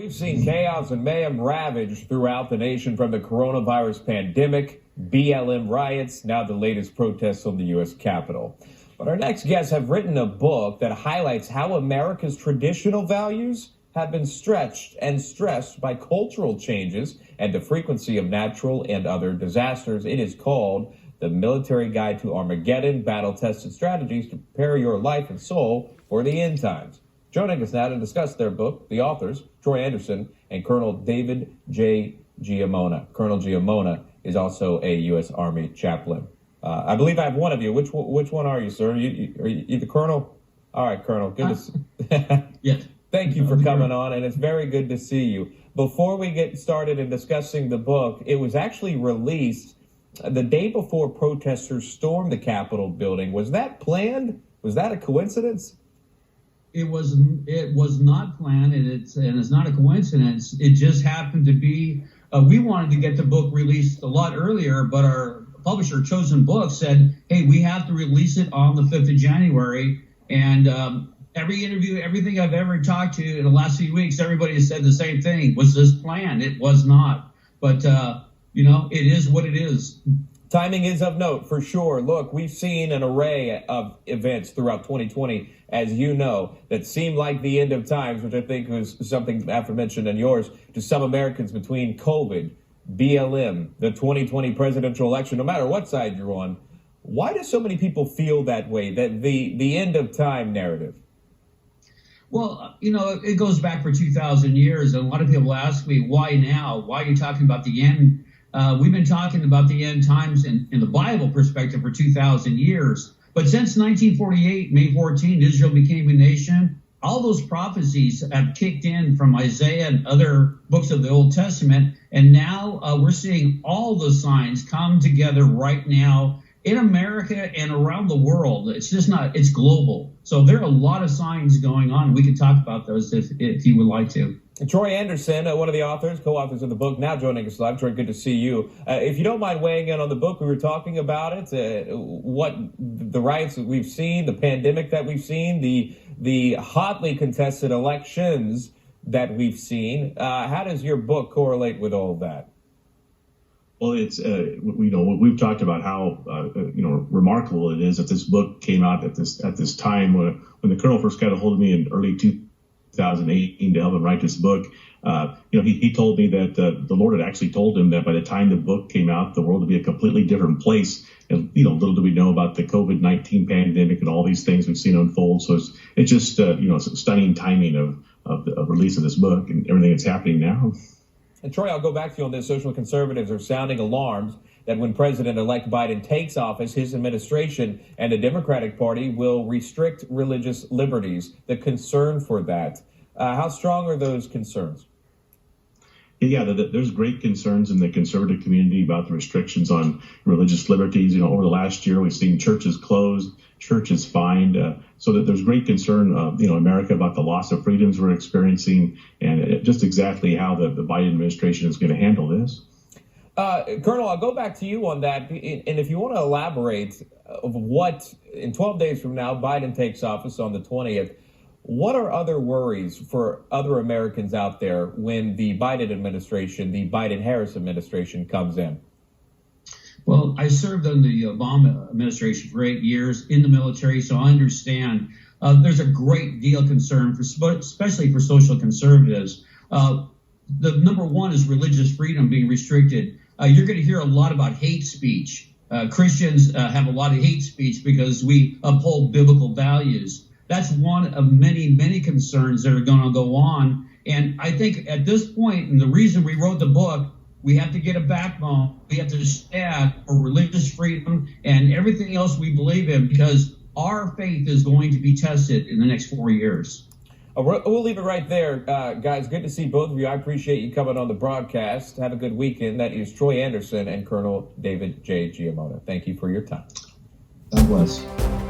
We've seen chaos and mayhem ravage throughout the nation, from the coronavirus pandemic, BLM riots, now the latest protests on the U.S. Capitol. But our next guests have written a book that highlights how America's traditional values have been stretched and stressed by cultural changes and the frequency of natural and other disasters. It is called The Military Guide to Armageddon, Battle-Tested Strategies to Prepare Your Life and Soul for the End Times. Joining us now to discuss their book, the authors, Troy Anderson and Colonel David J. Giammona. Colonel Giammona is also a U.S. Army chaplain. I believe I have one of you. Which one are you, sir? Are you the colonel? All right, Colonel. Good to see you. Yes. Thank you for coming on, and it's very good to see you. Before we get started in discussing the book, it was actually released the day before protesters stormed the Capitol building. Was that planned? Was that a coincidence? It was not planned, and it's not a coincidence. It just happened to be. We wanted to get the book released a lot earlier, but our publisher, Chosen Books, said, "Hey, we have to release it on the 5th of January." And every interview, everything I've ever talked to in the last few weeks, everybody has said the same thing. Was this planned? It was not. But it is what it is. Timing is of note, for sure. Look, we've seen an array of events throughout 2020, as you know, that seemed like the end of times, which I think was something aforementioned in yours, to some Americans, between COVID, BLM, the 2020 presidential election. No matter what side you're on, why do so many people feel that way, that the end of time narrative? Well, it goes back for 2,000 years. And a lot of people ask me, why now? Why are you talking about the end? We've been talking about the end times in the Bible perspective for 2,000 years. But since 1948, May 14, Israel became a nation. All those prophecies have kicked in from Isaiah and other books of the Old Testament. And now we're seeing all the signs come together right now in America and around the world. It's global. So there are a lot of signs going on. We can talk about those if you would like to. Troy Anderson, one of the authors, co-authors of the book, now joining us live. Troy, good to see you. If you don't mind weighing in on the book, we were talking about it, what the riots that we've seen, the pandemic that we've seen, the hotly contested elections that we've seen. How does your book correlate with all of that? Well, it's we've talked about how remarkable it is that this book came out at this time when the colonel first got a hold of me in early 2018 to help him write this book. He told me that the Lord had actually told him that by the time the book came out, the world would be a completely different place. And little do we know about the COVID-19 pandemic and all these things we've seen unfold. So it's just stunning timing of the release of this book and everything that's happening now. And Troy, I'll go back to you on this. Social conservatives are sounding alarms that when President-elect Biden takes office, his administration and the Democratic Party will restrict religious liberties. The concern for that. How strong are those concerns? Yeah, there's great concerns in the conservative community about the restrictions on religious liberties. Over the last year, we've seen churches closed, churches fined. So that there's great concern, America, about the loss of freedoms we're experiencing and just exactly how the Biden administration is going to handle this. Colonel, I'll go back to you on that. And if you want to elaborate of what, in 12 days from now, Biden takes office on the 20th, what are other worries for other Americans out there when the Biden administration, the Biden-Harris administration comes in? Well, I served under the Obama administration for 8 years in the military, so I understand there's a great deal of concern, especially for social conservatives. The number one is religious freedom being restricted. You're going to hear a lot about hate speech. Christians have a lot of hate speech because we uphold biblical values. That's one of many, many concerns that are going to go on. And I think at this point, and the reason we wrote the book, we have to get a backbone. We have to stand for religious freedom and everything else we believe in, because our faith is going to be tested in the next 4 years. We'll leave it right there. Guys, good to see both of you. I appreciate you coming on the broadcast. Have a good weekend. That is Troy Anderson and Colonel David J. Giammona. Thank you for your time. God bless.